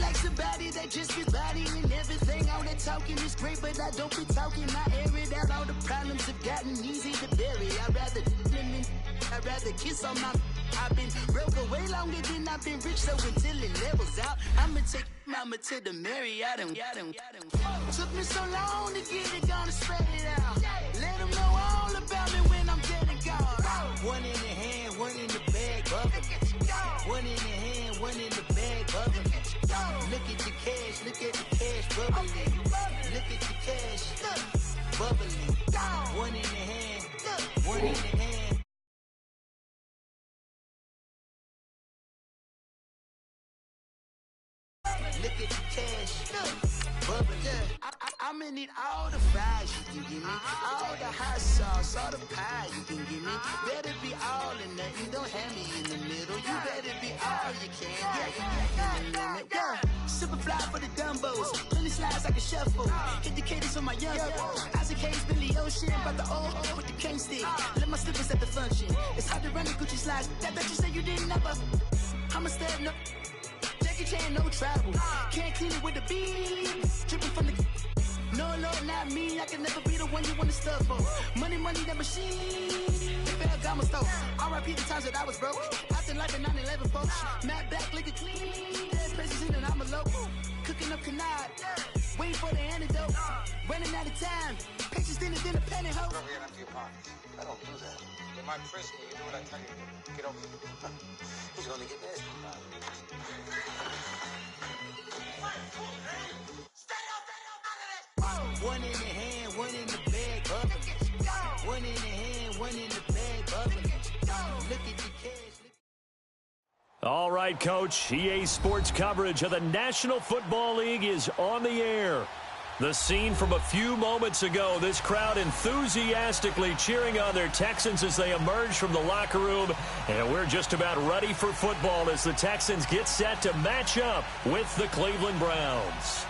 like somebody that just be bodying everything. All that talking is great, but I don't be talking. I air it out. All the problems have gotten easy to bury. I'd rather kiss on my. I've been broke way longer than I've been rich, so until it levels out, I'ma take mama to the Marriott and took me so long to get it, gonna spread it out. Let them know all about me when I'm dead and gone. One in the hand, one in the bag, bubbling. One in the hand, one in the bag, bubbling. Look at the cash, look at the cash bubbling. Look at the cash, bubbling. One in the hand, one in the hand. Look at the cash, bubbling. I'ma need all the fries you can give me, all the hot sauce, all the pie you can give me. Better be all or nothing, don't have me in the middle. You better be all you can, yeah. Super fly for the Dumbos, plenty slides like a shuffle. Hit the cadence on my young Isaac Hayes, Billy Ocean, about the old with the cane stick. Let my slippers at the function. It's hard to run the Gucci slides. That you say you didn't never. I'm a stud, no. Chain, no travel. Can't clean it with the beat. Dripping from the. No, Lord, not me. I can never be the one you want to stuff for. Money, that machine. Ferragamo stove. R.I.P. the times that I was broke. Acting like a 9/11 folks. Matte black, liquor clean. Dead places in and I'm a local. Cooking up canard. Waiting for the antidote. Running out of time. Patience thinner than a penny hoe. Over here, empty your pockets. I don't do that. You might frisk me. You do what I tell you to. Get over here. He's gonna get nasty. One in the hand, one in the bag, bubbling. One in the hand, one in the bag, bubbling. Look at the cash. All right, Coach. EA Sports coverage of the National Football League is on the air. The scene from a few moments ago, this crowd enthusiastically cheering on their Texans as they emerge from the locker room. And we're just about ready for football as the Texans get set to match up with the Cleveland Browns.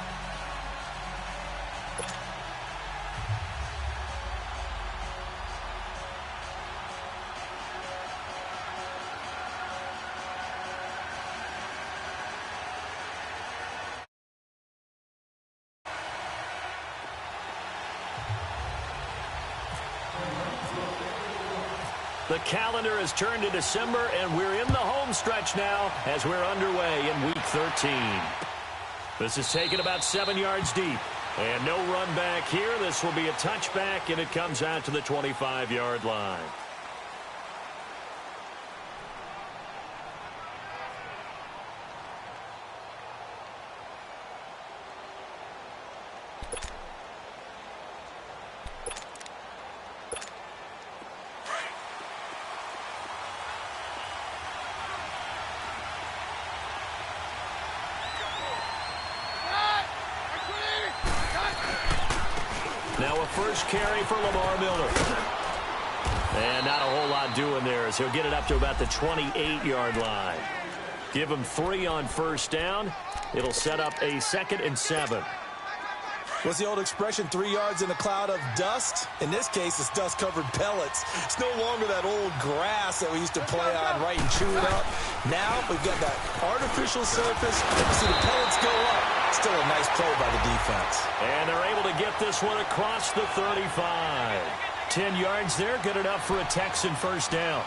The calendar has turned to December, and we're in the home stretch now as we're underway in Week 13. This is taken about 7 yards deep. And no run back here. This will be a touchback, and it comes out to the 25-yard line. Now a first carry for Lamar Miller. And not a whole lot doing there as he'll get it up to about the 28-yard line. Give him 3 on first down. It'll set up a 2nd and 7. What's the old expression, 3 yards in a cloud of dust? In this case, it's dust-covered pellets. It's no longer that old grass that we used to play on, right, and chew it up. Now we've got that artificial surface. You see the pellets go up. Still a nice play by the defense. And they're able to get this one across the 35. 10 yards there, good enough for a Texan first down.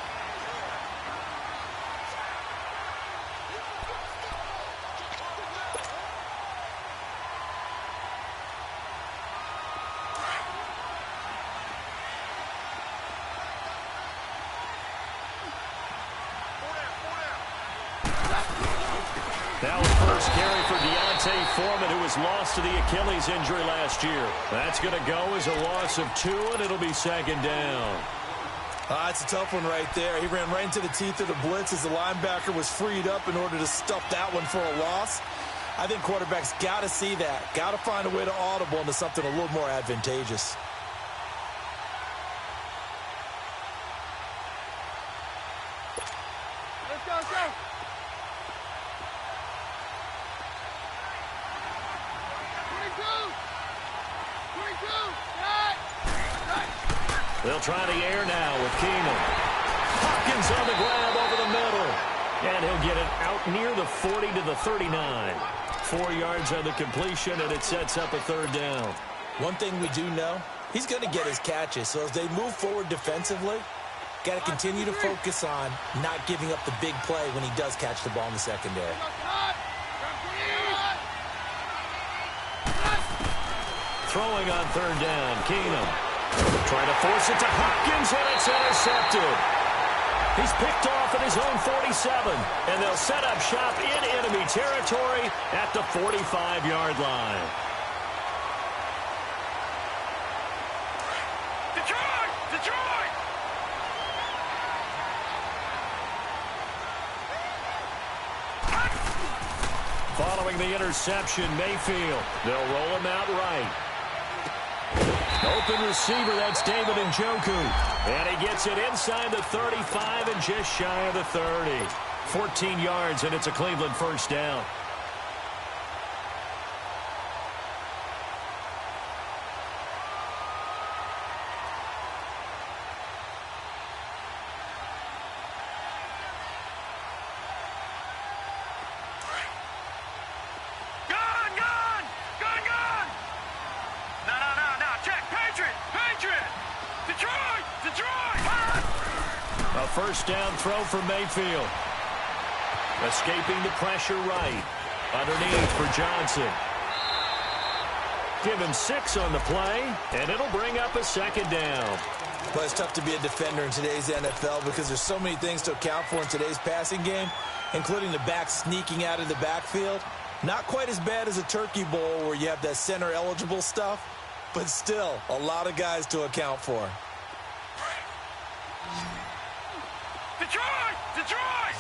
Now a first carry for Deontay Foreman, who was lost to the Achilles injury last year. That's going to go as a loss of 2, and it'll be 2nd down. It's a tough one right there. He ran right into the teeth of the blitz as the linebacker was freed up in order to stuff that one for a loss. I think quarterbacks got to see that. Got to find a way to audible into something a little more advantageous. Let's go. They'll try the air now with Keenum. Hopkins on the grab over the middle. And he'll get it out near the 40 to the 39. 4 yards on the completion, and it sets up a third down. One thing we do know, he's going to get his catches. So as they move forward defensively, got to continue to focus on not giving up the big play when he does catch the ball in the secondary. Throwing on third down, Keenum. Trying to force it to Hopkins, and it's intercepted. He's picked off at his own 47, and they'll set up shop in enemy territory at the 45-yard line. Detroit! Detroit! Following the interception, Mayfield. They'll roll him out right. Open receiver, that's David Njoku. And he gets it inside the 35 and just shy of the 30. 14 yards, and it's a Cleveland first down. First down throw for Mayfield. Escaping the pressure right. Underneath for Johnson. Give him 6 on the play, and it'll bring up a second down. Well, it's tough to be a defender in today's NFL because there's so many things to account for in today's passing game, including the back sneaking out of the backfield. Not quite as bad as a turkey bowl where you have that center-eligible stuff, but still a lot of guys to account for. Detroit! Detroit!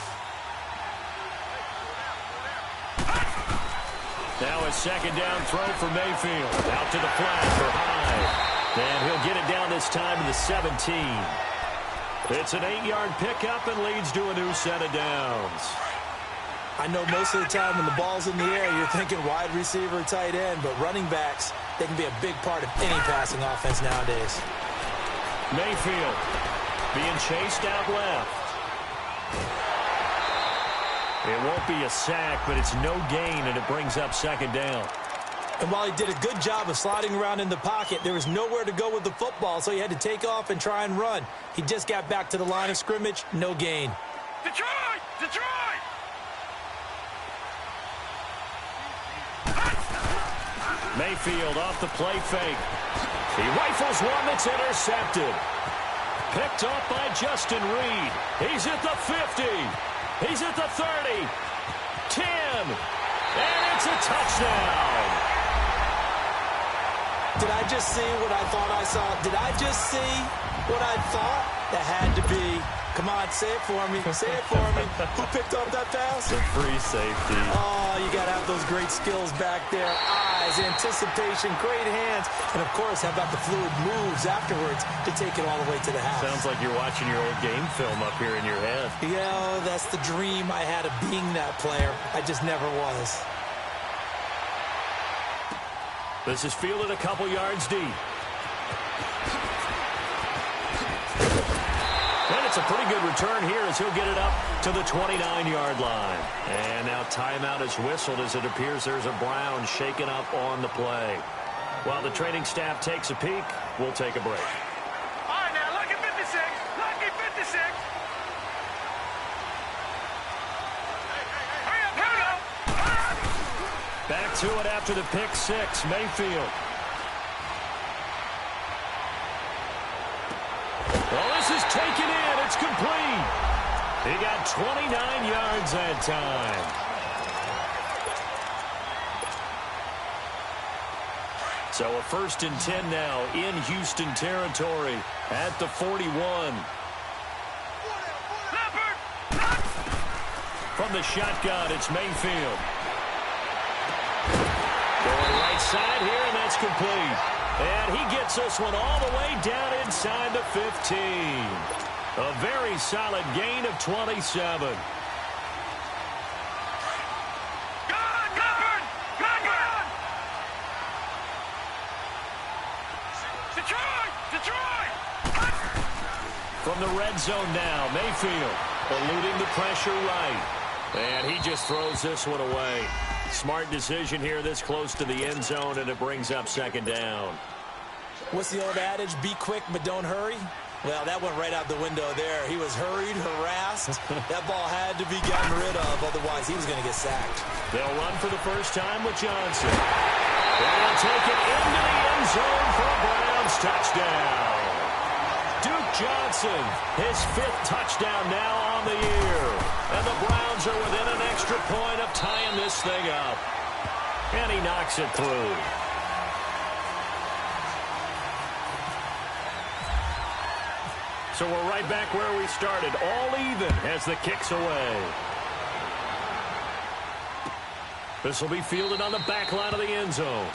Now a second down throw for Mayfield. Out to the flat for Hyde. And he'll get it down this time to the 17. It's an 8-yard pickup and leads to a new set of downs. I know most of the time when the ball's in the air, you're thinking wide receiver, tight end, but running backs, they can be a big part of any passing offense nowadays. Mayfield being chased out left. It won't be a sack, but it's no gain, and it brings up second down. And while he did a good job of sliding around in the pocket, there was nowhere to go with the football, so he had to take off and try and run. He just got back to the line of scrimmage, no gain. Detroit! Detroit! Mayfield off the play fake. He rifles one that's intercepted. Picked off by Justin Reed. He's at the 50. He's at the 30. 10. And it's a touchdown. Did I just see what I thought I saw? Did I just see what I thought? That had to be. Come on, say it for me. Say it for me. Who picked up that pass? The free safety. Oh, you got to have those great skills back there. Eyes, anticipation, great hands. And, of course, how about the fluid moves afterwards to take it all the way to the house? Sounds like you're watching your old game film up here in your head. Yeah, that's the dream I had of being that player. I just never was. This is fielded a couple yards deep. And it's a pretty good return here as he'll get it up to the 29-yard line. And now timeout is whistled as it appears there's a Brown shaken up on the play. While the training staff takes a peek, we'll take a break. All right, now, lucky 56. Lucky 56. Hurry up, hurry up. Back to it after the pick six, Mayfield. Well, this is taken in. It's complete. He got 29 yards that time. So a 1st and 10 now in Houston territory at the 41. From the shotgun, it's Mayfield. Going right side here, and that's complete. And he gets this one all the way down inside the 15. A very solid gain of 27. From the red zone now, Mayfield eluding the pressure right. And he just throws this one away. Smart decision here this close to the end zone, and it brings up second down. What's the old adage? Be quick, but don't hurry. Well, that went right out the window there. He was hurried, harassed. That ball had to be gotten rid of, otherwise he was going to get sacked. They'll run for the first time with Johnson. They'll take it into the end zone for a Browns touchdown. Duke Johnson, his 5th touchdown now on the year. And the Browns are within an extra point of tying this thing up. And he knocks it through. So we're right back where we started, all even as the kick's away. This will be fielded on the back line of the end zone.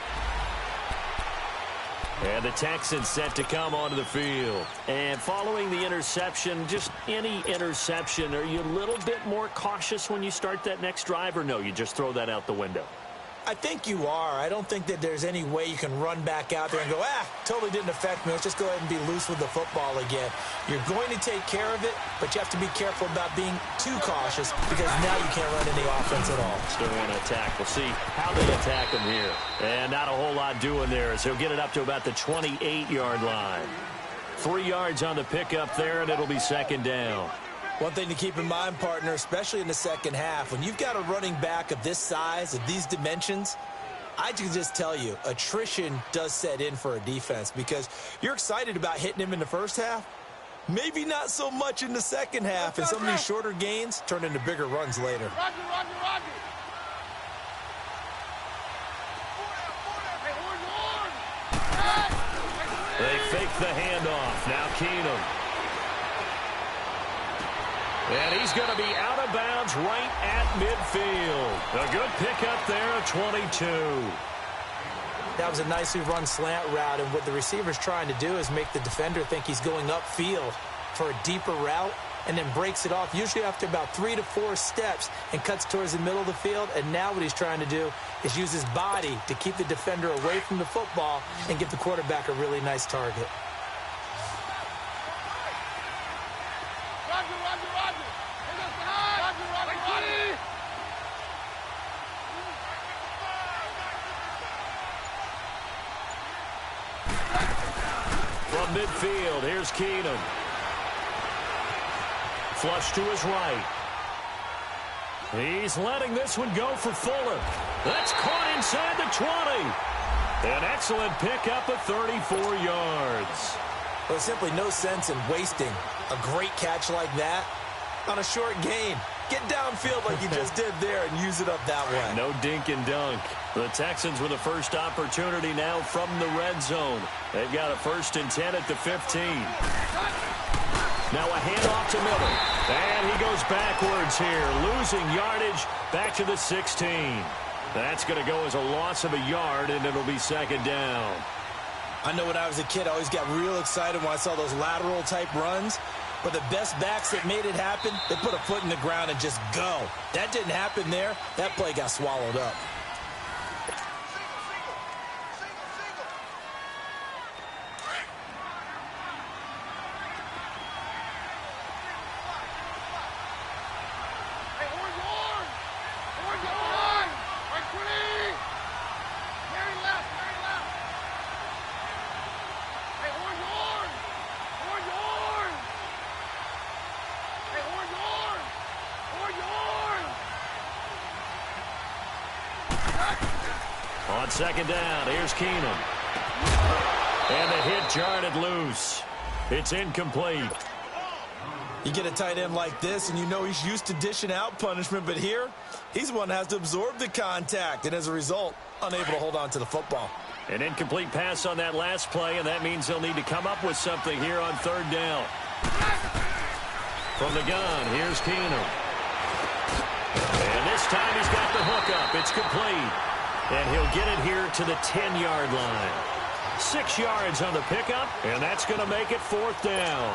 And the Texans set to come onto the field. And following the interception, just any interception, are you a little bit more cautious when you start that next drive, or no, you just throw that out the window? I think you are. I don't think that there's any way you can run back out there and go, totally didn't affect me. Let's just go ahead and be loose with the football again. You're going to take care of it, but you have to be careful about being too cautious because now you can't run any offense at all. Still want to attack. We'll see how they attack him here. And not a whole lot doing there as he'll get it up to about the 28-yard line. 3 yards on the pickup there, and it'll be second down. One thing to keep in mind, partner, especially in the second half, when you've got a running back of this size, of these dimensions, I can just tell you, attrition does set in for a defense because you're excited about hitting him in the first half. Maybe not so much in the second half, and some of these shorter gains turn into bigger runs later. They fake the handoff. Now Keenum. And he's going to be out of bounds right at midfield. A good pickup there at 22. That was a nicely run slant route, and what the receiver's trying to do is make the defender think he's going upfield for a deeper route and then breaks it off, usually after about 3 to 4 steps, and cuts towards the middle of the field. And now what he's trying to do is use his body to keep the defender away from the football and give the quarterback a really nice target. From midfield, here's Keenum. Flush to his right. He's letting this one go for Fuller. That's caught inside the 20. An excellent pickup of 34 yards. There's simply no sense in wasting a great catch like that on a short gain. Get downfield like you just did there and use it up that way. No dink and dunk. The Texans with the first opportunity now from the red zone. They've got a 1st and 10 at the 15. Now a handoff to Miller. And he goes backwards here, losing yardage back to the 16. That's going to go as a loss of a yard, and it'll be second down. I know when I was a kid, I always got real excited when I saw those lateral-type runs. But the best backs that made it happen, they put a foot in the ground and just go. That didn't happen there. That play got swallowed up. On second down, here's Keenum. And the hit jarred loose. It's incomplete. You get a tight end like this, and you know he's used to dishing out punishment, but here, he's the one that has to absorb the contact, and as a result, unable to hold on to the football. An incomplete pass on that last play, and that means he'll need to come up with something here on third down. From the gun, here's Keenum. And this time he's got the hook up. It's complete. And he'll get it here to the 10-yard line. 6 yards on the pickup, and that's going to make it 4th down.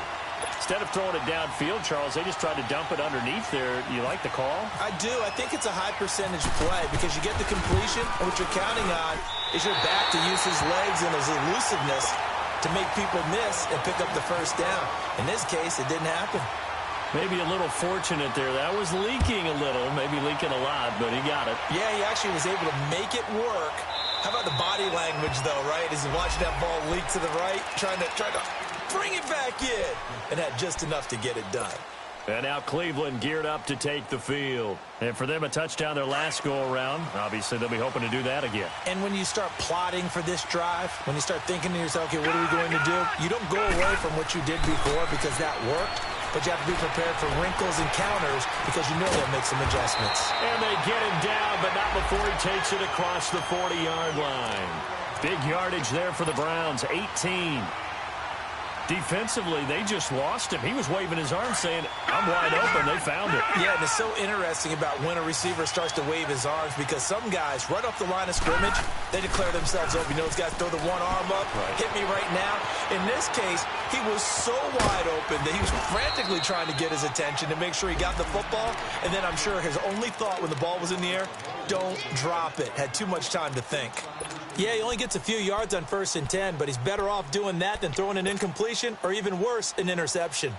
Instead of throwing it downfield, Charles, they just tried to dump it underneath there. You like the call? I do. I think it's a high-percentage play because you get the completion, and what you're counting on is your back to use his legs and his elusiveness to make people miss and pick up the first down. In this case, it didn't happen. Maybe a little fortunate there. That was leaking a little, maybe leaking a lot, but he got it. Yeah, he actually was able to make it work. How about the body language, though, right? As he watched that ball leak to the right, trying to bring it back in, and had just enough to get it done. And now Cleveland geared up to take the field. And for them, a touchdown their last go-around. Obviously, they'll be hoping to do that again. And when you start plotting for this drive, when you start thinking to yourself, okay, what are we going to do? You don't go away from what you did before because that worked, but you have to be prepared for wrinkles and counters because you know they'll make some adjustments. And they get him down, but not before he takes it across the 40-yard line. Big yardage there for the Browns, 18. Defensively, they just lost him. He was waving his arm saying, I'm wide open. They found it. Yeah, and it's so interesting about when a receiver starts to wave his arms because some guys, right off the line of scrimmage, they declare themselves open. You know, those guys throw the one arm up, hit me right now. In this case, he was so wide open that he was frantically trying to get his attention to make sure he got the football. And then I'm sure his only thought when the ball was in the air, don't drop it. Had too much time to think. Yeah, he only gets a few yards on 1st and 10, but he's better off doing that than throwing an incompletion or even worse, an interception.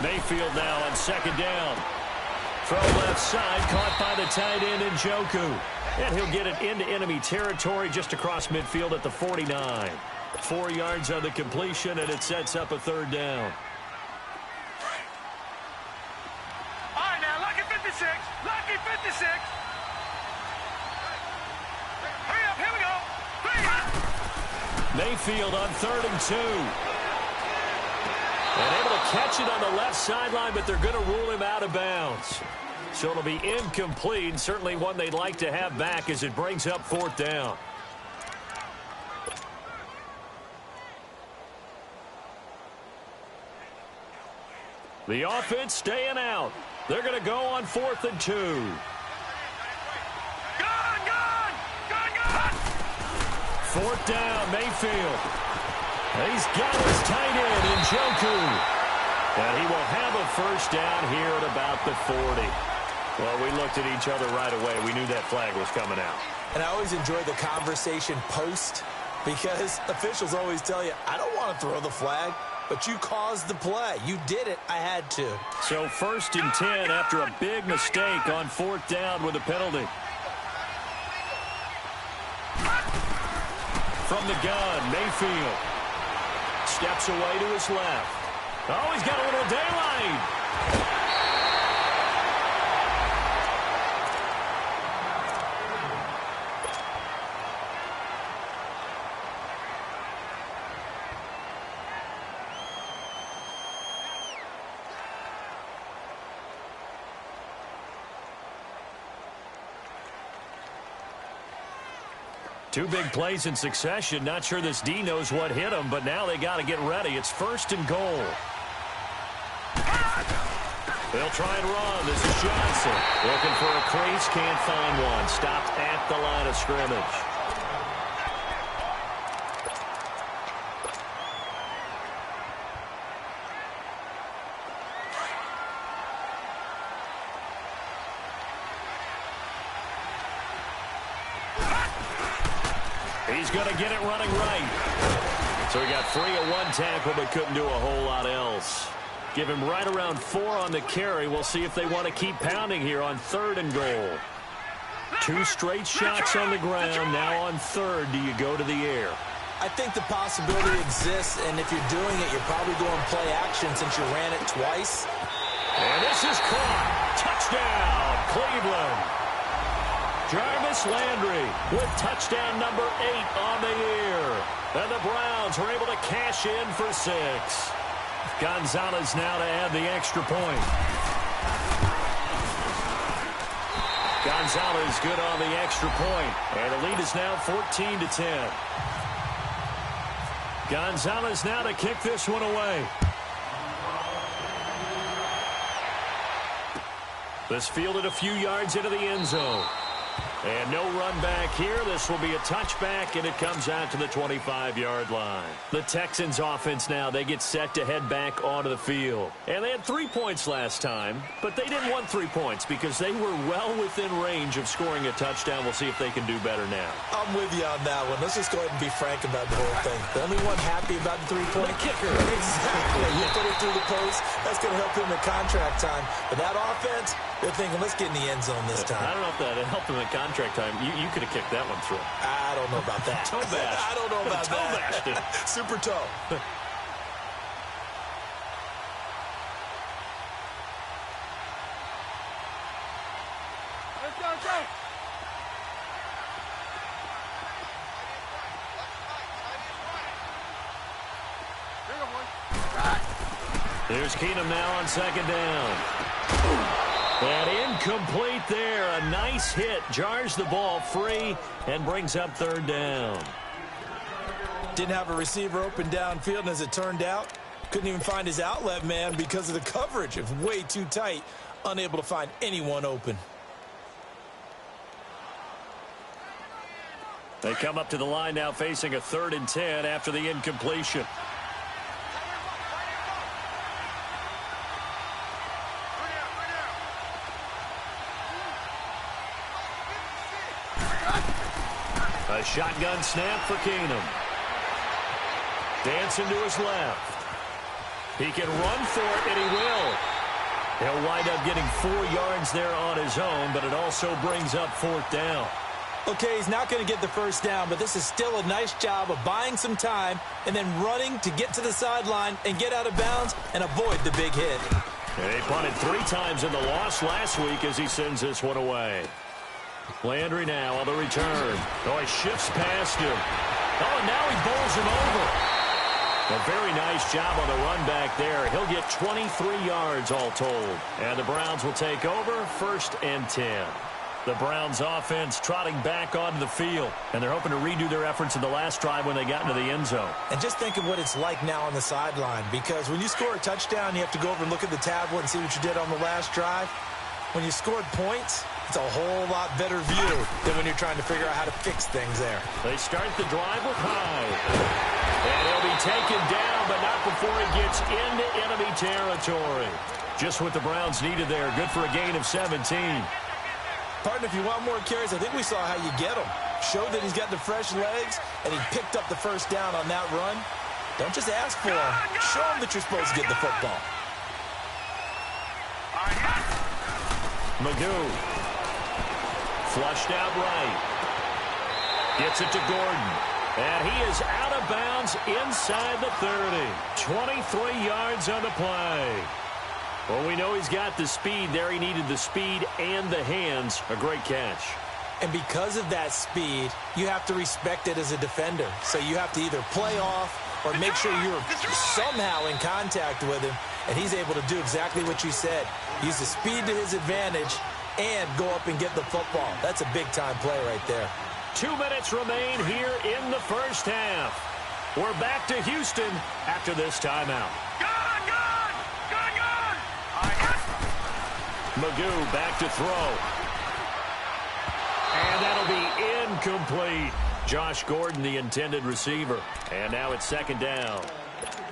Mayfield now on 2nd down. Throw left side, caught by the tight end Njoku. And he'll get it into enemy territory just across midfield at the 49. 4 yards on the completion, and it sets up a 3rd down. All right, now, lucky 56. Lucky 56. Hurry up, here we go. Mayfield on 3rd and 2. And able to catch it on the left sideline, but they're going to rule him out of bounds. So it'll be incomplete, certainly one they'd like to have back as it brings up 4th down. The offense staying out. They're going to go on 4th and 2. Gone! 4th down, Mayfield. He's got his tight end, Njoku. And he will have a 1st down here at about the 40. Well, we looked at each other right away. We knew that flag was coming out. And I always enjoy the conversation post because officials always tell you, I don't want to throw the flag, but you caused the play. You did it. I had to. So 1st and 10 after a big mistake on 4th down with a penalty. From the gun, Mayfield. Steps away to his left. Oh, he's got a little daylight. Two big plays in succession. Not sure this D knows what hit him, but now they got to get ready. It's 1st and goal. They'll try and run. This is Johnson. Looking for a crease. Can't find one. Stopped at the line of scrimmage. He's going to get it running right. So he got free of 1 tackle, but couldn't do a whole lot else. Give him right around 4 on the carry. We'll see if they want to keep pounding here on 3rd and goal. 2 straight shots on the ground. Now on 3rd, do you go to the air? I think the possibility exists, and if you're doing it, you're probably going play action since you ran it twice. And this is caught. Touchdown, Cleveland. Jarvis Landry with touchdown number 8 on the year. And the Browns were able to cash in for 6. Gonzalez now to add the extra point. Gonzalez good on the extra point. And the lead is now 14-10. Gonzalez now to kick this one away. This fielded a few yards into the end zone. And no run back here. This will be a touchback, and it comes out to the 25-yard line. The Texans offense now, they get set to head back onto the field. And they had 3 points last time, but they didn't want 3 points because they were well within range of scoring a touchdown. We'll see if they can do better now. I'm with you on that one. Let's just go ahead and be frank about the whole thing. The only one happy about the 3-point? The kicker. Exactly. You put it through the post. That's going to help him in contract time. But that offense, they're thinking, let's get in the end zone this time. I don't know if that helped him in contract time. You could have kicked that one through. I don't know about that. Toe bash. I don't know about toe that. Bashed it. Super toe. Let's go. There's Keenum now on second down. And incomplete there. A nice hit. Jars the ball free and brings up third down. Didn't have a receiver open downfield, and as it turned out, couldn't even find his outlet man because of the coverage. It was way too tight. Unable to find anyone open. They come up to the line now facing a 3rd and 10 after the incompletion. A shotgun snap for Keenum. Dancing to his left. He can run for it, and he will. He'll wind up getting 4 yards there on his own, but it also brings up 4th down. Okay, he's not going to get the first down, but this is still a nice job of buying some time and then running to get to the sideline and get out of bounds and avoid the big hit. And he punted 3 times in the loss last week as he sends this one away. Landry now on the return. Oh, he shifts past him. Oh, and now he bowls him over. A very nice job on the run back there. He'll get 23 yards all told. And the Browns will take over 1st and 10. The Browns offense trotting back onto the field, and they're hoping to redo their efforts in the last drive when they got into the end zone. And just think of what it's like now on the sideline, because when you score a touchdown, you have to go over and look at the tablet and see what you did on the last drive. When you scored points, it's a whole lot better view than when you're trying to figure out how to fix things there. They start the drive with Hyde. And he'll be taken down, but not before he gets into enemy territory. Just what the Browns needed there. Good for a gain of 17. Partner, if you want more carries, I think we saw how you get them. Show that he's got the fresh legs, and he picked up the first down on that run. Don't just ask for him. Show him that you're supposed to get the football. Magoo. Flushed out right. Gets it to Gordon. And he is out of bounds inside the 30. 23 yards on the play. Well, we know he's got the speed there. He needed the speed and the hands. A great catch. And because of that speed, you have to respect it as a defender. So you have to either play off or make sure you're somehow in contact with him. And he's able to do exactly what you said. Use the speed to his advantage and go up and get the football. That's a big-time play right there. 2 minutes remain here in the first half. We're back to Houston after this timeout. Magoo back to throw. And that'll be incomplete. Josh Gordon, the intended receiver. And now it's 2nd down.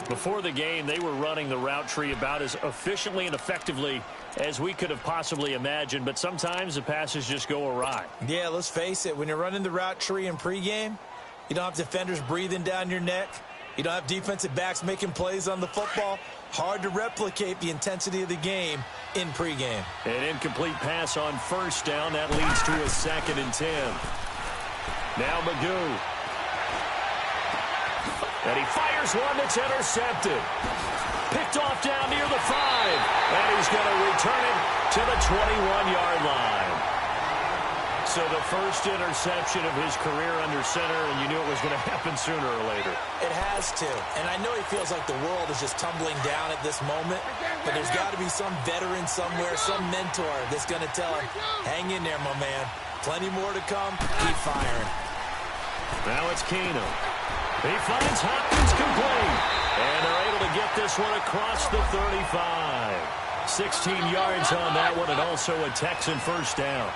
Before the game, they were running the route tree about as efficiently and effectively as we could have possibly imagined, but sometimes the passes just go awry. Yeah, let's face it. When you're running the route tree in pregame, you don't have defenders breathing down your neck. You don't have defensive backs making plays on the football. Hard to replicate the intensity of the game in pregame. An incomplete pass on 1st down. That leads to a 2nd and 10. Now Magoo. And he fires one that's intercepted. Picked off down near the 5. And he's going to return it to the 21-yard line. So the first interception of his career under center, and you knew it was going to happen sooner or later. It has to. And I know he feels like the world is just tumbling down at this moment, but there's got to be some veteran somewhere, some mentor that's going to tell him, hang in there, my man. Plenty more to come. Keep firing. Now it's Keenum. He finds Hopkins complete. And they're able to get this one across the 35. 16 yards on that one, and also a Texan first down.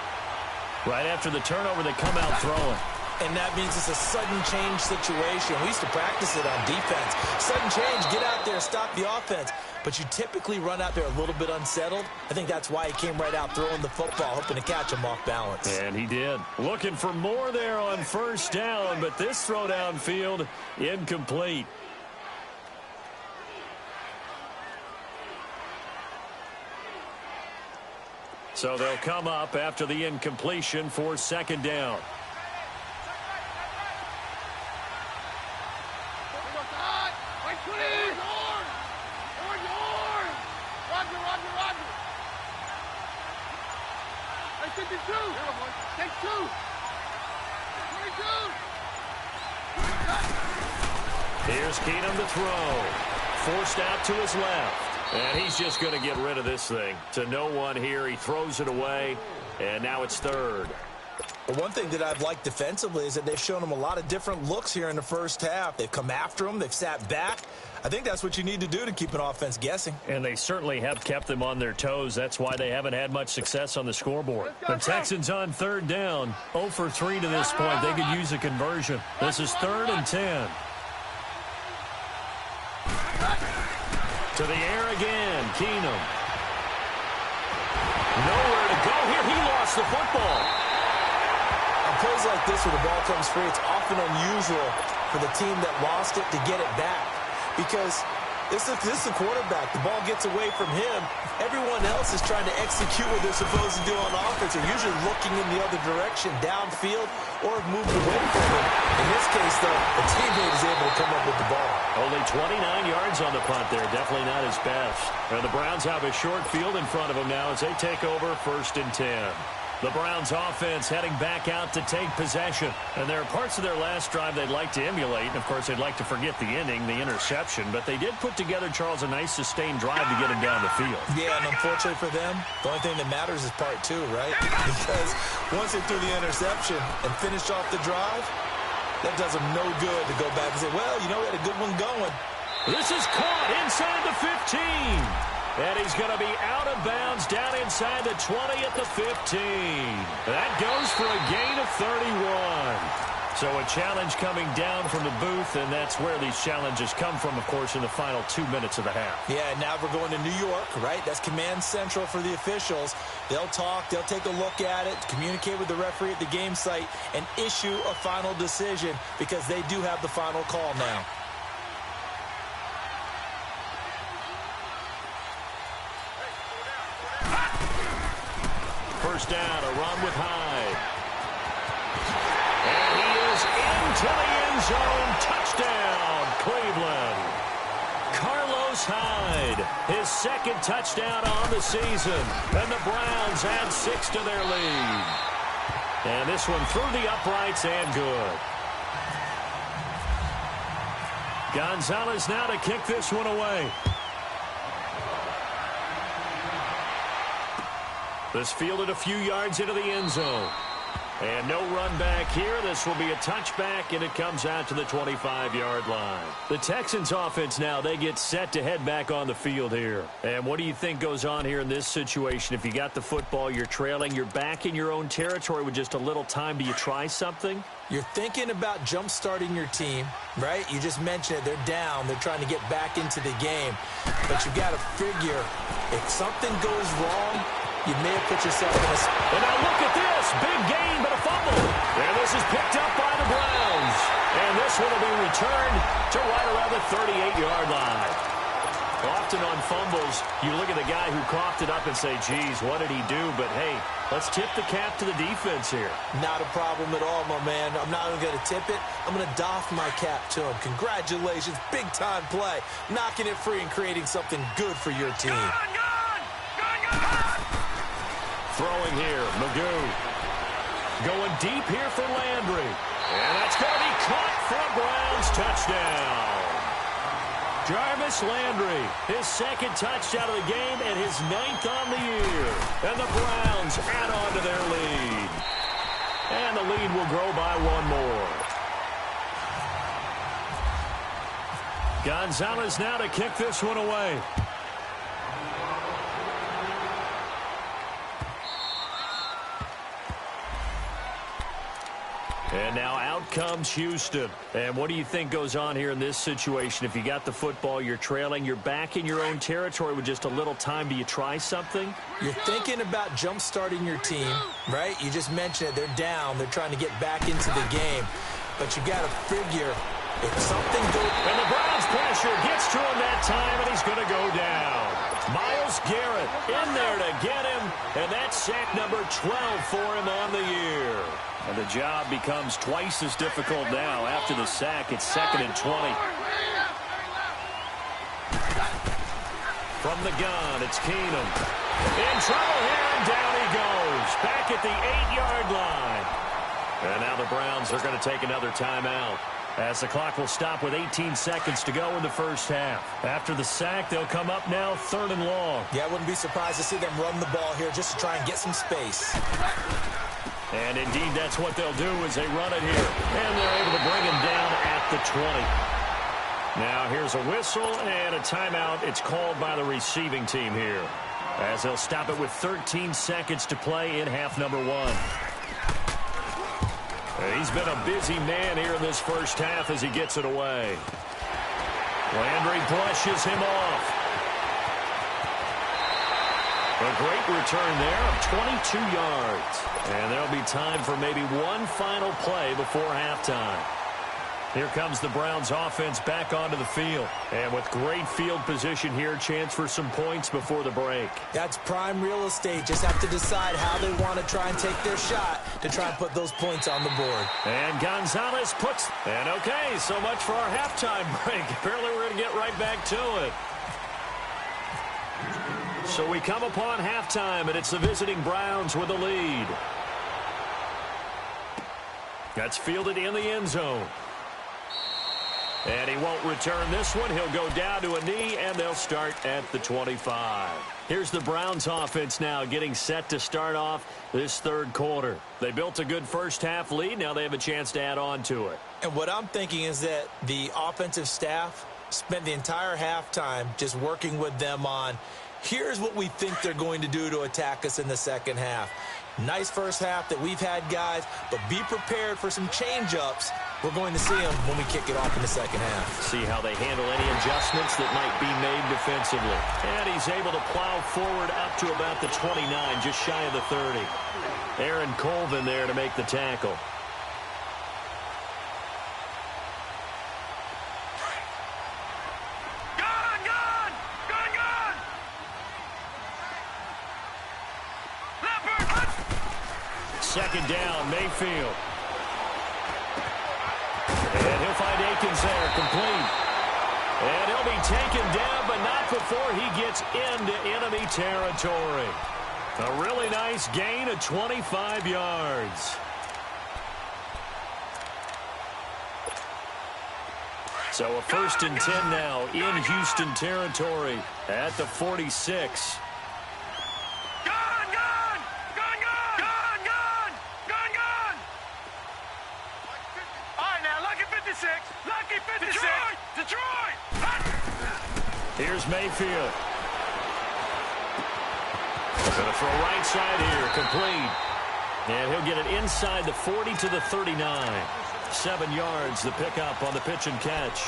Right after the turnover, they come out throwing. And that means it's a sudden change situation. We used to practice it on defense. Sudden change, get out there, stop the offense. But you typically run out there a little bit unsettled. I think that's why he came right out throwing the football, hoping to catch him off balance. And he did. Looking for more there on first down, but this throw downfield, incomplete. So they'll come up after the incompletion for second down. Here's Keenum to throw. Forced out to his left. And he's just going to get rid of this thing. To no one here. He throws it away. And now it's third. Well, one thing that I've liked defensively is that they've shown him a lot of different looks here in the first half. They've come after him. They've sat back. I think that's what you need to do to keep an offense guessing. And they certainly have kept them on their toes. That's why they haven't had much success on the scoreboard. The Texans on third down. 0 for 3 to this point. They could use a conversion. This is 3rd and 10. To the air again. Keenum. Nowhere to go here. He lost the football. On plays like this where the ball comes free, it's often unusual for the team that lost it to get it back. Because this is the quarterback. The ball gets away from him. Everyone else is trying to execute what they're supposed to do on offense. They're usually looking in the other direction, downfield, or have moved away from him. In this case, though, the teammate is able to come up with the ball. Only 29 yards on the punt there. Definitely not his best. And the Browns have a short field in front of them now as they take over 1st and 10. The Browns offense heading back out to take possession. And there are parts of their last drive they'd like to emulate. And, of course, they'd like to forget the inning, the interception. But they did put together, Charles, a nice sustained drive to get him down the field. Yeah, and unfortunately for them, the only thing that matters is part 2, right? Because once they threw the interception and finished off the drive, that does them no good to go back and say, well, you know, we had a good one going. This is caught inside the 15. And he's going to be out of bounds down inside the 20 at the 15. That goes for a gain of 31. So a challenge coming down from the booth, and that's where these challenges come from, of course, in the final 2 minutes of the half. Yeah, now we're going to New York, right? That's command central for the officials. They'll talk, they'll take a look at it, communicate with the referee at the game site, and issue a final decision because they do have the final call now. First down, a run with Hyde. And he is into the end zone. Touchdown, Cleveland. Carlos Hyde, his 2nd touchdown on the season. And the Browns add 6 to their lead. And this one through the uprights and good. Gonzalez now to kick this one away. This fielded a few yards into the end zone. And no run back here. This will be a touchback, and it comes out to the 25-yard line. The Texans offense now, they get set to head back on the field here. And what do you think goes on here in this situation? If you got the football, you're trailing, you're back in your own territory with just a little time. Do you try something? You're thinking about jump-starting your team, right? You just mentioned it. They're down. They're trying to get back into the game. But you've got to figure if something goes wrong, you may have put yourself in a... And now look at this. Big gain, but a fumble. And this is picked up by the Browns. And this one will be returned to right around the 38-yard line. Often on fumbles, you look at the guy who coughed it up and say, geez, what did he do? But, hey, let's tip the cap to the defense here. Not a problem at all, my man. I'm not even going to tip it. I'm going to doff my cap to him. Congratulations. Big-time play. Knocking it free and creating something good for your team. Throwing here, Magoo. Going deep here for Landry. And that's going to be caught for a Browns touchdown. Jarvis Landry, his 2nd touchdown of the game and his 9th on the year. And the Browns add on to their lead. And the lead will grow by 1 more. Gonzalez now to kick this one away. And now out comes Houston. And what do you think goes on here in this situation? If you got the football, you're trailing, you're back in your own territory with just a little time. Do you try something? You're thinking about jump-starting your team, right? You just mentioned it. They're down. They're trying to get back into the game. But you got to figure if something goes... And the Browns pressure gets to him that time, and he's going to go down. Myles Garrett in there to get him, and that's sack number 12 for him on the year. And the job becomes twice as difficult now. After the sack, it's 2nd and 20. From the gun, it's Keenum. In trouble here, and down he goes. Back at the 8-yard line. And now the Browns are going to take another timeout, as the clock will stop with 18 seconds to go in the first half. After the sack, they'll come up now 3rd and long. Yeah, I wouldn't be surprised to see them run the ball here just to try and get some space. And indeed, that's what they'll do as they run it here. And they're able to bring him down at the 20. Now here's a whistle and a timeout. It's called by the receiving team here, as they'll stop it with 13 seconds to play in half number 1. He's been a busy man here in this first half as he gets it away. Landry brushes him off. A great return there of 22 yards. And there'll be time for maybe one final play before halftime. Here comes the Browns offense back onto the field. And with great field position here, chance for some points before the break. That's prime real estate. Just have to decide how they want to try and take their shot to try and put those points on the board. And Gonzalez puts... And okay, so much for our halftime break. Apparently we're going to get right back to it. So we come upon halftime, and it's the visiting Browns with the lead. That's fielded in the end zone. And he won't return this one. He'll go down to a knee, and they'll start at the 25. Here's the Browns offense now getting set to start off this third quarter. They built a good first half lead. Now they have a chance to add on to it. And what I'm thinking is that the offensive staff spent the entire halftime just working with them on, here's what we think they're going to do to attack us in the second half. Nice first half that we've had, guys, but be prepared for some change-ups. We're going to see them when we kick it off in the second half. See how they handle any adjustments that might be made defensively. And he's able to plow forward up to about the 29, just shy of the 30. Aaron Colvin there to make the tackle. Second down, Mayfield. And he'll find Akins there, complete. And he'll be taken down, but not before he gets into enemy territory. A really nice gain of 25 yards. So a 1st and 10 now in Houston territory at the 46. Here's Mayfield. Going to throw right side here, complete. And he'll get it inside the 40 to the 39. 7 yards, the pickup on the pitch and catch.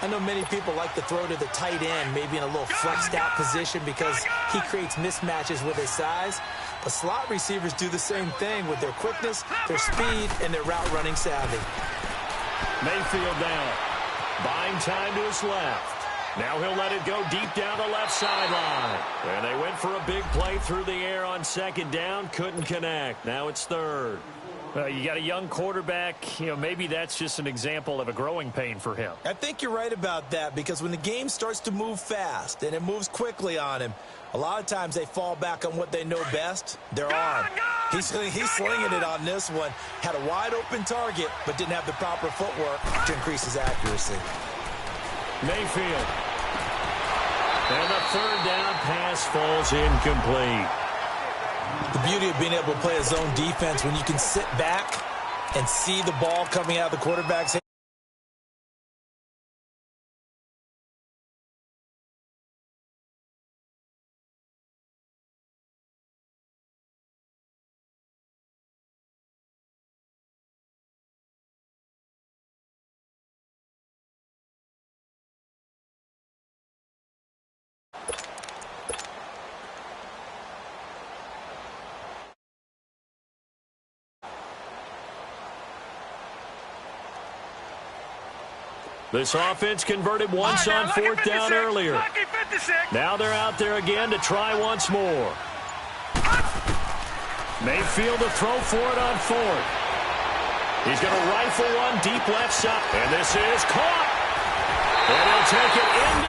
I know many people like to throw to the tight end, maybe in a little flexed out position because he creates mismatches with his size. But slot receivers do the same thing with their quickness, their speed, and their route running savvy. Mayfield down. Buying time to his left. Now he'll let it go deep down the left sideline. And they went for a big play through the air on second down. Couldn't connect. Now it's third. You got a young quarterback. Maybe that's just an example of a growing pain for him. I think you're right about that because when the game starts to move fast and it moves quickly on him, a lot of times they fall back on what they know best, their arm. He's slinging it on this one. Had a wide open target, but didn't have the proper footwork to increase his accuracy. Mayfield. And the third down pass falls incomplete. The beauty of being able to play a zone defense when you can sit back and see the ball coming out of the quarterback's hand. This offense converted once on fourth down earlier. Now they're out there again to try once more. Mayfield to throw for it on fourth. He's going to rifle one deep left side. And this is caught. And he'll take it in.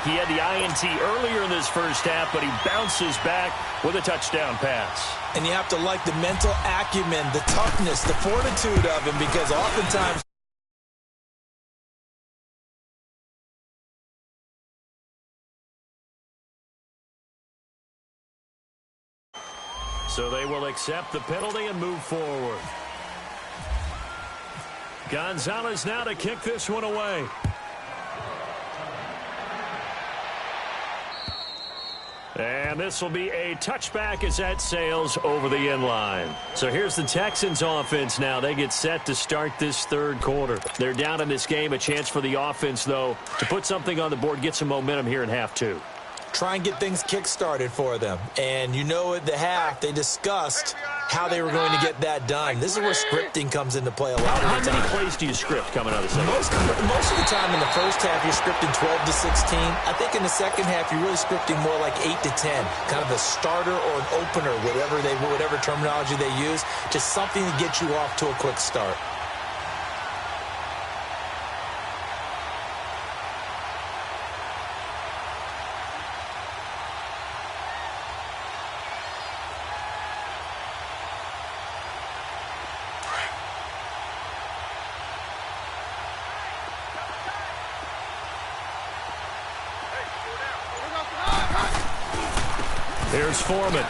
He had the INT earlier in this first half, but he bounces back with a touchdown pass. And you have to like the mental acumen, the toughness, the fortitude of him, because oftentimes so they will accept the penalty and move forward. Gonzalez now to kick this one away. And this will be a touchback as that sails over the end line. So here's the Texans offense now. They get set to start this third quarter. They're down in this game. A chance for the offense, though, to put something on the board, get some momentum here in half two. Try and get things kick-started for them. And you know at the half, they discussed how they were going to get that done. This is where scripting comes into play a lot of the time. How many plays do you script coming out of the second? Most of the time in the first half, you're scripting 12 to 16. I think in the second half, you're really scripting more like 8 to 10. Kind of a starter or an opener, whatever terminology they use. Just something to get you off to a quick start. Here's Foreman.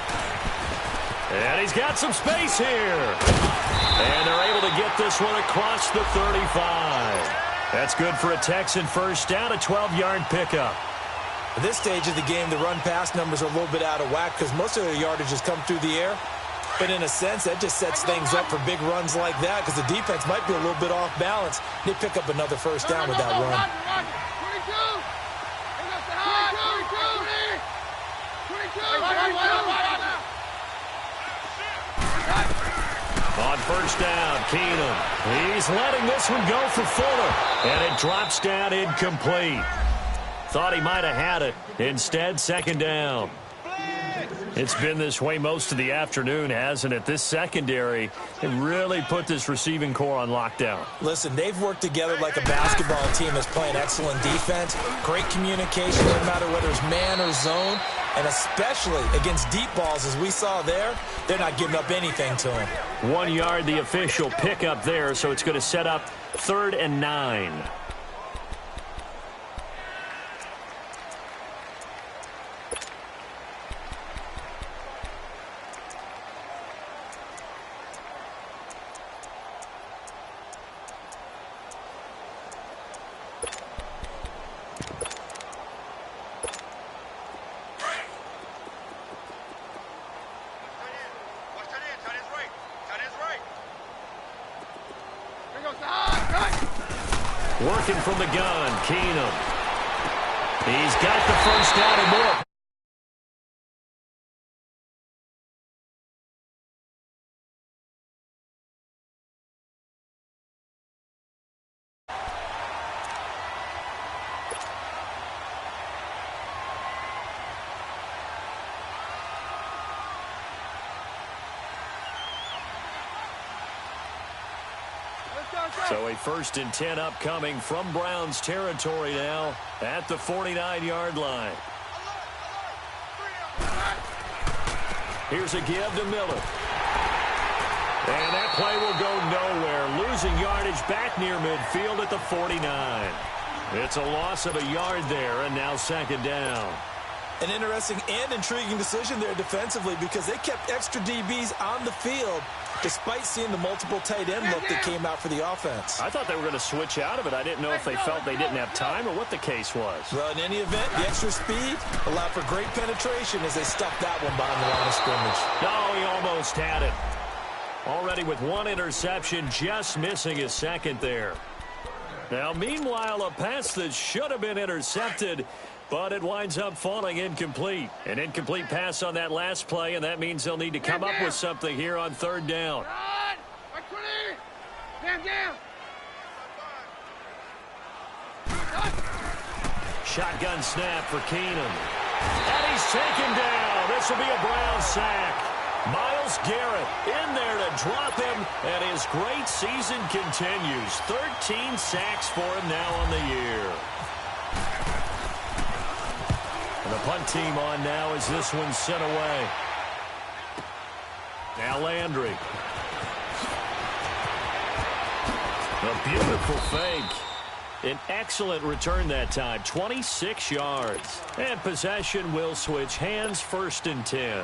And he's got some space here. And they're able to get this one across the 35. That's good for a Texan first down, a 12-yard pickup. At this stage of the game, the run-pass numbers are a little bit out of whack because most of their yardage has come through the air. But in a sense, that just sets things up for big runs like that because the defense might be a little bit off balance. They pick up another first down with that run. On first down, Keenum. He's letting this one go for Fuller. And it drops down incomplete. Thought he might have had it. Instead, second down. It's been this way most of the afternoon, hasn't it? This secondary, it really put this receiving core on lockdown. Listen, they've worked together like a basketball team that's playing excellent defense. Great communication, no matter whether it's man or zone. And especially against deep balls, as we saw there, they're not giving up anything to him. 1 yard, the official pickup there, so it's going to set up 3rd and 9. Working from the gun, Keenum. He's got the first down and more. So a 1st and 10 upcoming from Browns territory now at the 49-yard line. Here's a give to Miller. And that play will go nowhere. Losing yardage back near midfield at the 49. It's a loss of a yard there, and now second down. An interesting and intriguing decision there defensively because they kept extra DBs on the field despite seeing the multiple tight end look that came out for the offense. I thought they were going to switch out of it. I didn't know if they felt they didn't have time or what the case was. Well, in any event, the extra speed allowed for great penetration as they stuffed that one behind the line of scrimmage. No, he almost had it. Already with one interception, just missing his second there. Now, meanwhile, a pass that should have been intercepted, but it winds up falling incomplete. An incomplete pass on that last play, and that means they'll need to come up with something here on third down. Shotgun snap for Keenum. And he's taken down. This will be a Brown sack. Myles Garrett in there to drop him, and his great season continues. 13 sacks for him now on the year. And the punt team on now as this one's sent away. Now Landry. A beautiful fake. An excellent return that time, 26 yards. And possession will switch hands, 1st and 10.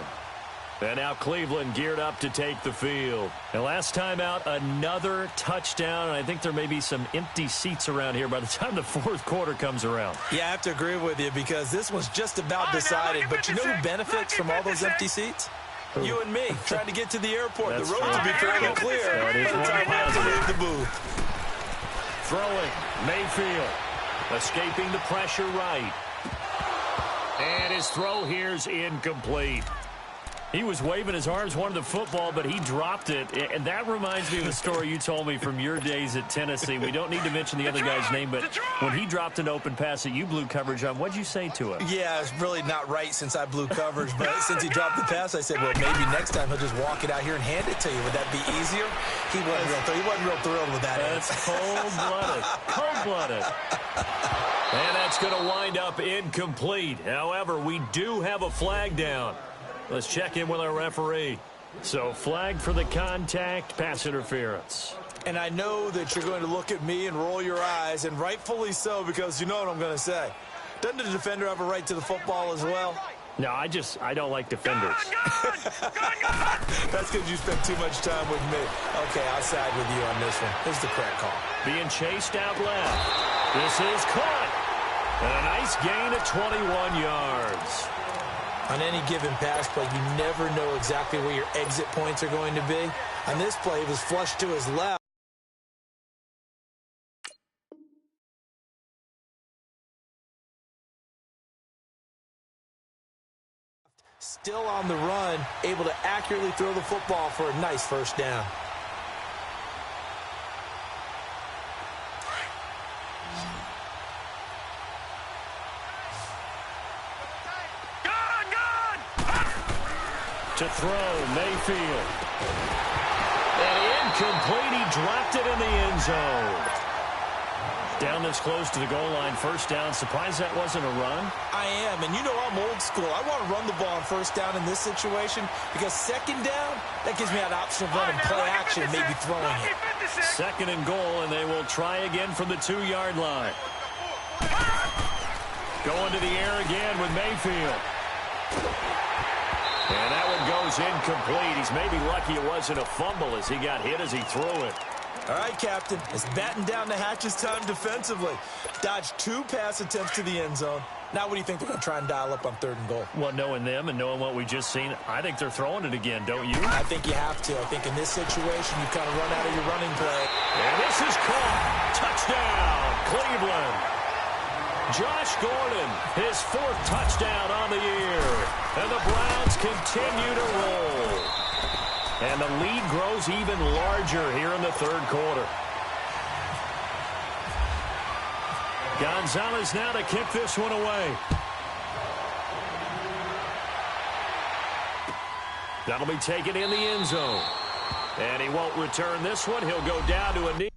And now Cleveland geared up to take the field. And last time out, another touchdown. And I think there may be some empty seats around here by the time the 4th quarter comes around. Yeah, I have to agree with you because this was just about decided. But you know who benefits from all those empty seats? You and me, trying to get to the airport. That's the roads will be fairly clear by the time we have to leave the booth. Throwing, Mayfield, escaping the pressure right. And his throw here's incomplete. He was waving his arms, wanted the football, but he dropped it. And that reminds me of a story you told me from your days at Tennessee. We don't need to mention the other guy's name, but when he dropped an open pass that you blew coverage on, what'd you say to him? Yeah, it's really not right since I blew coverage, but since he dropped the pass, I said, well, maybe next time he'll just walk it out here and hand it to you. Would that be easier? He wasn't real thrilled with that. That's cold-blooded. Cold-blooded. And that's going to wind up incomplete. However, we do have a flag down. Let's check in with our referee. So, flag for the contact, pass interference. And I know that you're going to look at me and roll your eyes, and rightfully so, because you know what I'm going to say. Doesn't the defender have a right to the football as well? No, I don't like defenders. That's because you spent too much time with me. Okay, I'll side with you on this one. This is the correct call. Being chased out left. This is caught. And a nice gain of 21 yards. On any given pass play, you never know exactly where your exit points are going to be. On this play, it was flushed to his left. Still on the run, able to accurately throw the football for a nice 1st down. To throw, Mayfield. And incomplete, he dropped it in the end zone. Down this close to the goal line, 1st down. Surprised that wasn't a run? I am, and you know I'm old school. I want to run the ball on 1st down in this situation because 2nd down, that gives me an option of running play action, maybe throwing it. 2nd and goal, and they will try again from the 2-yard line. Going to the air again with Mayfield. And that one goes incomplete. He's maybe lucky it wasn't a fumble as he got hit as he threw it. All right, Captain. It's batten down the hatches time defensively. Dodged 2 pass attempts to the end zone. Now what do you think they're going to try and dial up on 3rd and goal? Well, knowing them and knowing what we just seen, I think they're throwing it again, don't you? I think you have to. I think in this situation, you kind of run out of your running play. And this is caught. Touchdown, Cleveland. Josh Gordon, his 4th touchdown on the year. And the Browns continue to roll. And the lead grows even larger here in the 3rd quarter. Gonzalez now to kick this one away. That'll be taken in the end zone. And he won't return this one. He'll go down to a knee.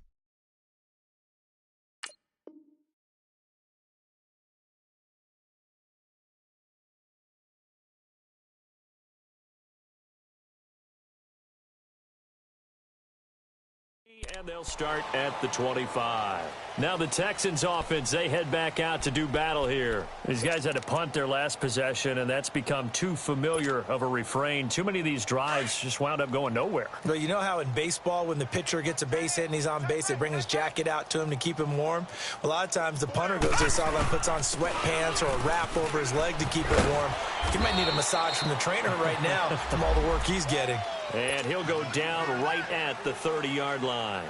And they'll start at the 25. Now the Texans offense, they head back out to do battle here. These guys had to punt their last possession, and that's become too familiar of a refrain. Too many of these drives just wound up going nowhere. But you know how in baseball, when the pitcher gets a base hit and he's on base, they bring his jacket out to him to keep him warm? A lot of times the punter goes to the sideline, puts on sweatpants or a wrap over his leg to keep it warm. He might need a massage from the trainer right now from all the work he's getting. And he'll go down right at the 30-yard line.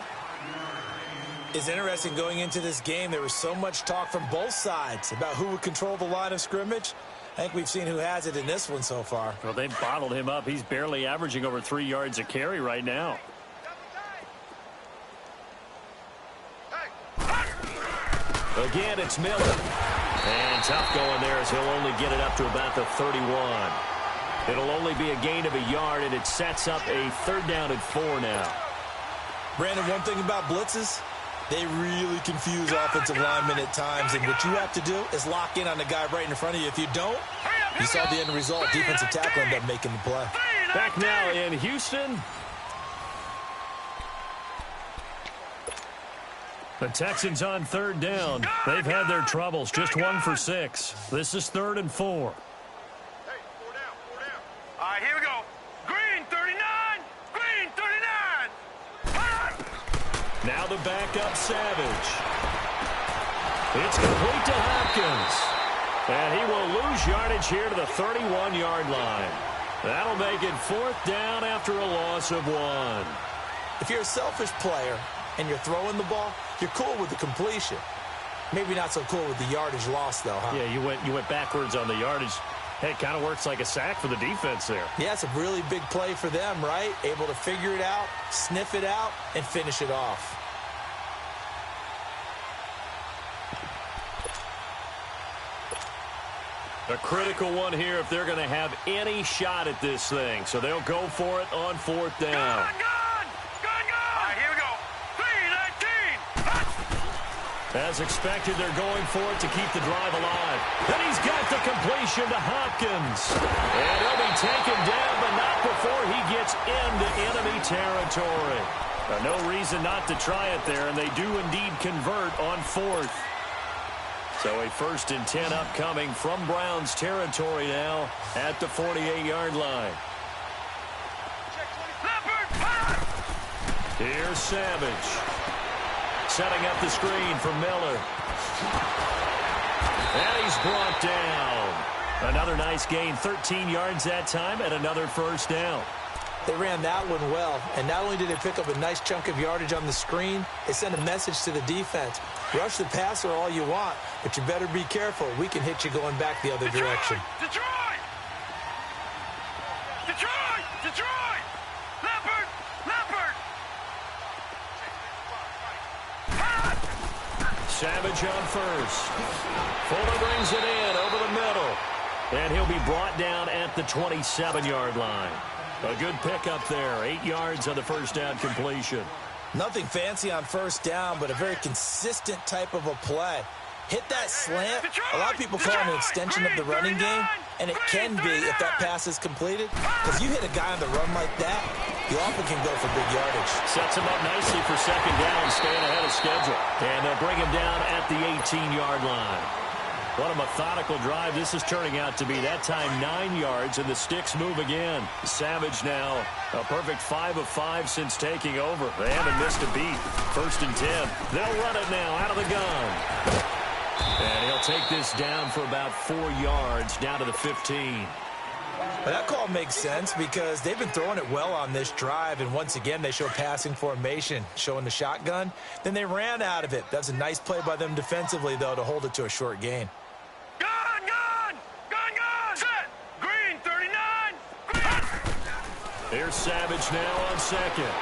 It's interesting going into this game. There was so much talk from both sides about who would control the line of scrimmage. I think we've seen who has it in this one so far. Well, they've bottled him up. He's barely averaging over 3 yards a carry right now. Again, it's Miller. And tough going there as he'll only get it up to about the 31. It'll only be a gain of a yard, and it sets up a 3rd down and 4 now. Brandon, one thing about blitzes, they really confuse offensive linemen at times, and what you have to do is lock in on the guy right in front of you. If you don't, you saw the end result. Defensive tackle ended up making the play. Back now in Houston. The Texans on 3rd down. They've had their troubles. Just 1 for 6. This is 3rd and 4. Hey, 4 down, 4 down. All right, here we go. Green 39. Green 39. Now the backup Savage. It's complete to Hopkins. And he will lose yardage here to the 31-yard line. That'll make it 4th down after a loss of 1. If you're a selfish player and you're throwing the ball, you're cool with the completion. Maybe not so cool with the yardage loss, though, huh? Yeah, you went backwards on the yardage. Hey, it kind of works like a sack for the defense there. Yeah, it's a really big play for them, right? Able to figure it out, sniff it out, and finish it off. A critical one here if they're going to have any shot at this thing. So they'll go for it on 4th down. Gun! All right, here we go. 3-19. As expected, they're going for it to keep the drive alive. Then he's got the completion to Hopkins. And he'll be taken down, but not before he gets into enemy territory. No reason not to try it there, and they do indeed convert on 4th. So a 1st and 10 upcoming from Browns territory now at the 48-yard line. Here's Savage. Setting up the screen for Miller. And he's brought down. Another nice gain, 13 yards that time, and another 1st down. They ran that one well, and not only did they pick up a nice chunk of yardage on the screen, they sent a message to the defense. Rush the passer all you want, but you better be careful. We can hit you going back the other direction. Detroit! Savage on 1st. Fuller brings it in over the middle. And he'll be brought down at the 27-yard line. A good pickup there. 8 yards on the 1st down completion. Nothing fancy on 1st down, but a very consistent type of a play. Hit that slant. A lot of people call it an extension of the running game, and it can be if that pass is completed. Because you hit a guy on the run like that, you often can go for big yardage. Sets him up nicely for 2nd down, staying ahead of schedule. And they'll bring him down at the 18-yard line. What a methodical drive this is turning out to be. That time 9 yards, and the sticks move again. Savage now a perfect 5 of 5 since taking over. They haven't missed a beat. 1st and 10. They'll run it now out of the gun. And he'll take this down for about 4 yards, down to the 15. Well, that call makes sense because they've been throwing it well on this drive, and once again they show passing formation, showing the shotgun. Then they ran out of it. That's a nice play by them defensively, though, to hold it to a short gain. Gun! Set! Green 39. Green. Here's Savage now on 2nd.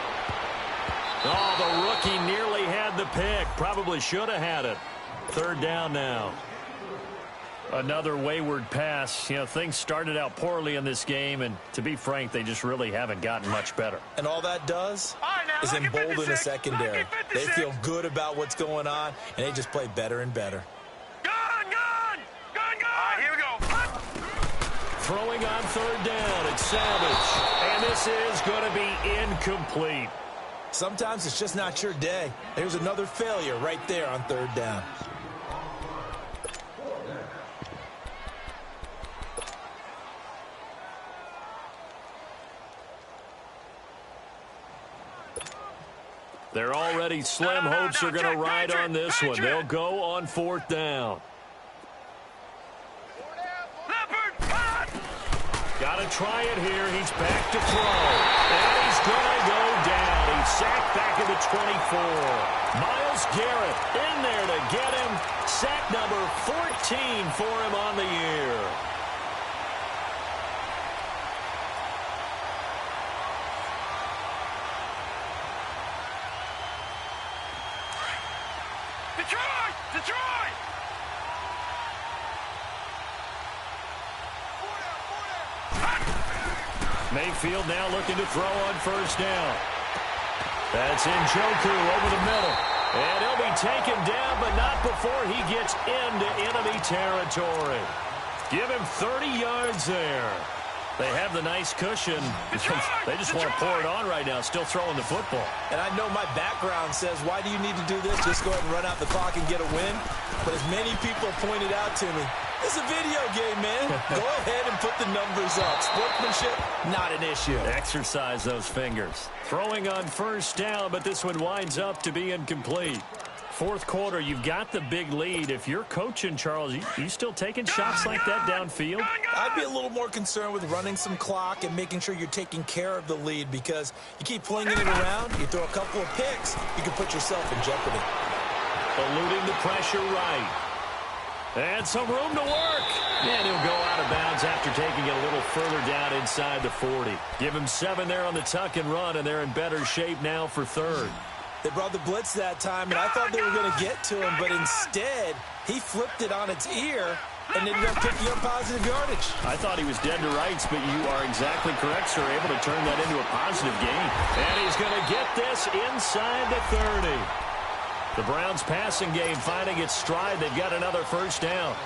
Oh, the rookie nearly had the pick. Probably should have had it. 3rd down now. Another wayward pass. You know, things started out poorly in this game, and to be frank, they just really haven't gotten much better. And all that does is embolden the secondary. They feel good about what's going on, and they just play better and better. Gun! All right, here we go. Throwing on 3rd down, it's Savage. And this is going to be incomplete. Sometimes it's just not your day. There's another failure right there on 3rd down. They're already slim hopes are going to ride on this one. They'll go on 4th down. Got to try it here. He's back to throw. And he's going to go down. sacked back at the 24. Myles Garrett in there to get him. Sack number 14 for him on the year. Detroit! Detroit! Mayfield now looking to throw on first down. That's Njoku over the middle. And he'll be taken down, but not before he gets into enemy territory. Give him 30 yards there. They have the nice cushion. They just want to pour it on right now, still throwing the football. And I know my background says, why do you need to do this? Just go ahead and run out the clock and get a win. But as many people pointed out to me, it's a video game, man. Go ahead and put the numbers up. Sportsmanship, not an issue. Exercise those fingers. Throwing on first down, but this one winds up to be incomplete. Fourth quarter, you've got the big lead. If you're coaching, Charles, you still taking shots like that downfield? I'd be a little more concerned with running some clock and making sure you're taking care of the lead, because you keep flinging it around, you throw a couple of picks, you can put yourself in jeopardy. Eluding the pressure right. And some room to work. And he'll go out of bounds after taking it a little further down inside the 40. Give him 7 there on the tuck and run, and they're in better shape now for third. They brought the blitz that time, and I thought they were going to get to him, but instead, he flipped it on its ear and ended up picking up positive yardage. I thought he was dead to rights, but you are exactly correct, sir. Able to turn that into a positive gain. And he's going to get this inside the 30. The Browns' passing game finding its stride. They've got another first down.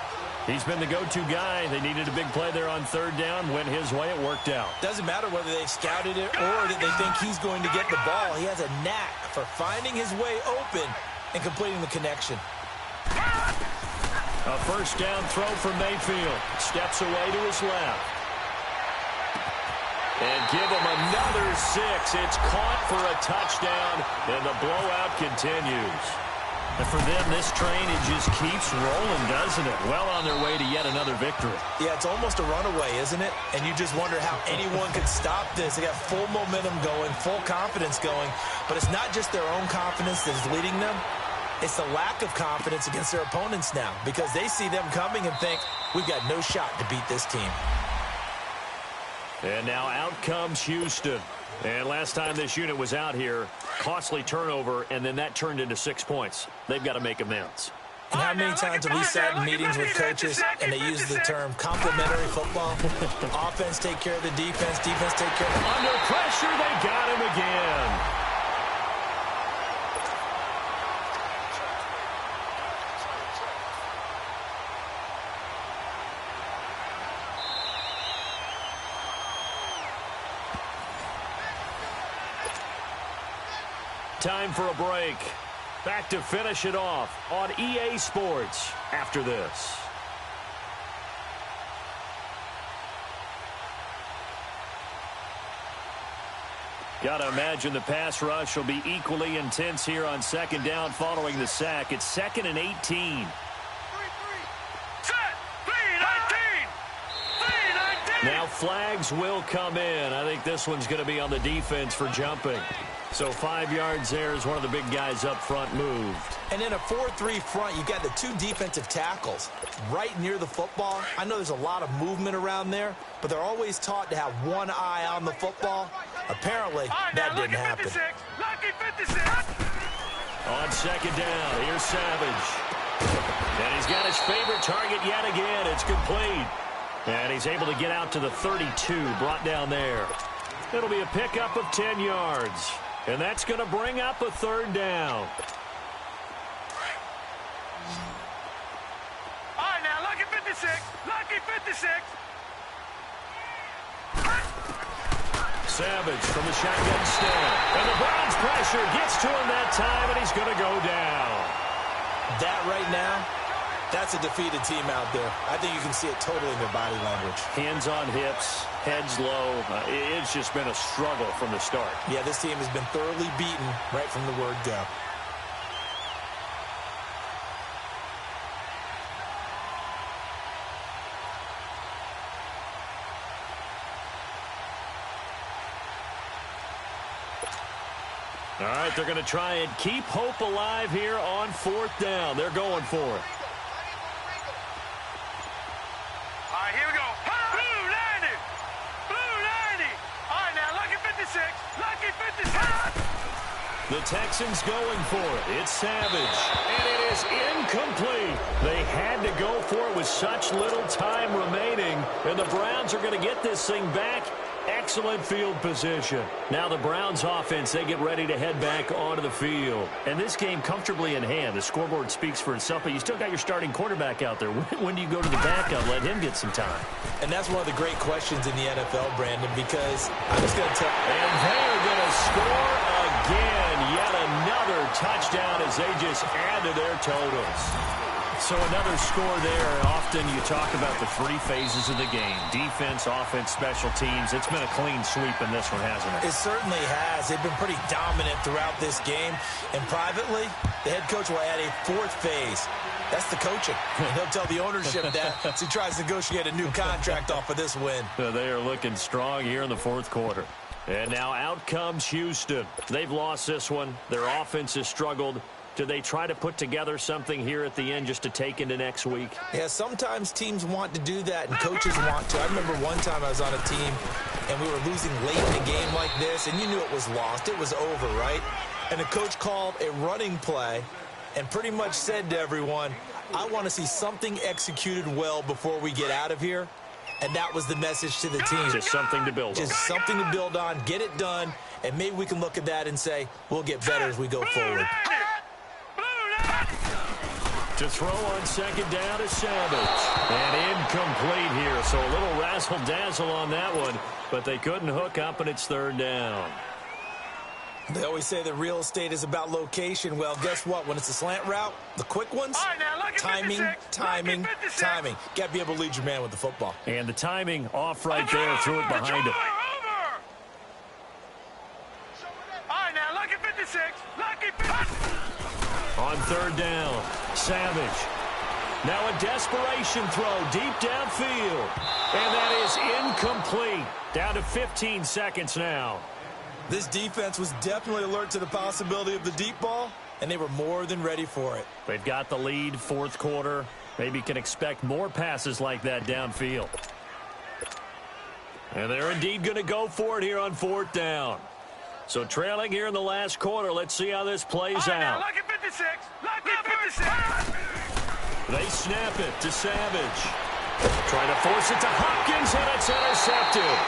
He's been the go-to guy. They needed a big play there on third down. Went his way. It worked out. Doesn't matter whether they scouted it or that they think he's going to get the ball. He has a knack for finding his way open and completing the connection. A first down throw from Mayfield. Steps away to his left. And give him another 6. It's caught for a touchdown, and the blowout continues. And for them, this train, it just keeps rolling, doesn't it? Well on their way to yet another victory. Yeah, it's almost a runaway, isn't it? And you just wonder how anyone could stop this. They got full momentum going, full confidence going. But it's not just their own confidence that is leading them. It's the lack of confidence against their opponents now, because they see them coming and think, we've got no shot to beat this team. And now out comes Houston. And last time this unit was out here, costly turnover, and then that turned into 6 points. They've got to make amends. And how many times have we sat in meetings with coaches and they use the term complementary football? Offense take care of the defense, defense take care of the... Under pressure, they got him again. Time for a break. Back to finish it off on EA Sports after this. Got to imagine the pass rush will be equally intense here on second down following the sack. It's 2nd and 18. Set! 3-19! 3-19! Now flags will come in. I think this one's going to be on the defense for jumping. So 5 yards there as one of the big guys up front moved. And in a 4-3 front, you've got the 2 defensive tackles right near the football. I know there's a lot of movement around there, but they're always taught to have one eye on the football. Apparently, that didn't happen. Lucky 56! On second down, here's Savage. And he's got his favorite target yet again. It's complete. And he's able to get out to the 32, brought down there. It'll be a pickup of 10 yards. And that's going to bring up a third down. All right, now, lucky 56. Lucky 56. Savage from the shotgun stand. And the Browns pressure gets to him that time, and he's going to go down. That right now, that's a defeated team out there. I think you can see it totally in their body language. Hands on hips, heads low. It's just been a struggle from the start. Yeah, this team has been thoroughly beaten right from the word go. All right, they're going to try and keep hope alive here on 4th down. They're going for it. All right, here we go. Blue 90. Blue 90. All right, now, lucky 56. Lucky 56. The Texans going for it. It's Savage. And it is incomplete. They had to go for it with such little time remaining. And the Browns are going to get this thing back. Excellent field position. Now the Browns offense, they get ready to head back onto the field. And this game comfortably in hand. The scoreboard speaks for itself, but you still got your starting quarterback out there. When do you go to the backup? Let him get some time. And that's one of the great questions in the NFL, Brandon, because I'm just going to tell you. And they're going to score again. Yet another touchdown as they just add to their totals. So another score there. Often you talk about the 3 phases of the game. Defense, offense, special teams. It's been a clean sweep in this one, hasn't it? It certainly has. They've been pretty dominant throughout this game. And privately, the head coach will add a 4th phase. That's the coaching. And he'll tell the ownership that as he tries to negotiate a new contract off of this win. They are looking strong here in the 4th quarter. And now out comes Houston. They've lost this one. Their offense has struggled. Do they try to put together something here at the end just to take into next week? Yeah, sometimes teams want to do that, and coaches want to. I remember one time I was on a team, and we were losing late in a game like this, and you knew it was lost. It was over, right? And the coach called a running play and pretty much said to everyone, I want to see something executed well before we get out of here. And that was the message to the team. Just something to build on. Just something to build on, get it done, and maybe we can look at that and say, we'll get better as we go forward. To throw on 2nd down is Savage. And incomplete here, so a little razzle-dazzle on that one, but they couldn't hook up, and it's 3rd down. They always say that real estate is about location. Well, guess what? When it's a slant route, the quick ones, timing. Got to be able to lead your man with the football. And the timing off right there, threw it behind him. All right, now, lucky 56. Lucky 56. On 3rd down, Savage. Now a desperation throw deep downfield. And that is incomplete. Down to 15 seconds now. This defense was definitely alert to the possibility of the deep ball, and they were more than ready for it. They've got the lead, 4th quarter. Maybe can expect more passes like that downfield. And they're indeed going to go for it here on 4th down. So trailing here in the last quarter. Let's see how this plays out. Lucky 56. Lucky 56. They snap it to Savage. Trying to force it to Hopkins, and it's intercepted.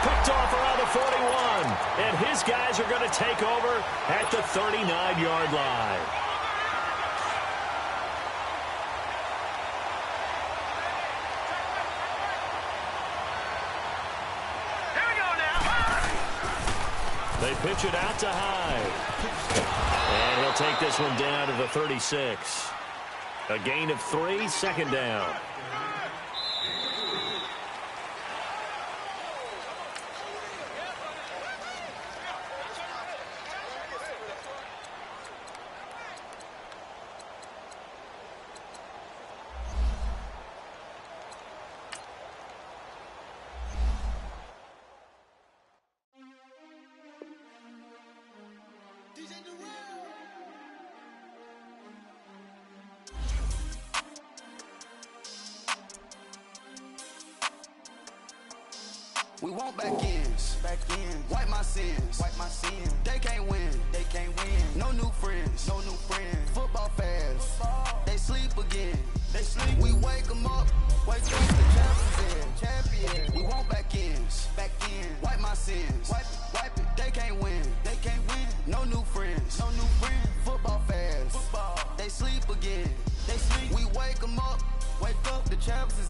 Picked off around the 41. And his guys are going to take over at the 39-yard line. They pitch it out to Hyde. And he'll take this one down to the 36. A gain of 3, 2nd down. We want back ends, wipe my sins, They can't win, No new friends, Football fans, they sleep again, We wake them up, wake up the champion. We want back ends, wipe my sins, wipe it. They can't win, No new friends, Football fans, they sleep again, We wake them up, wake up the champions.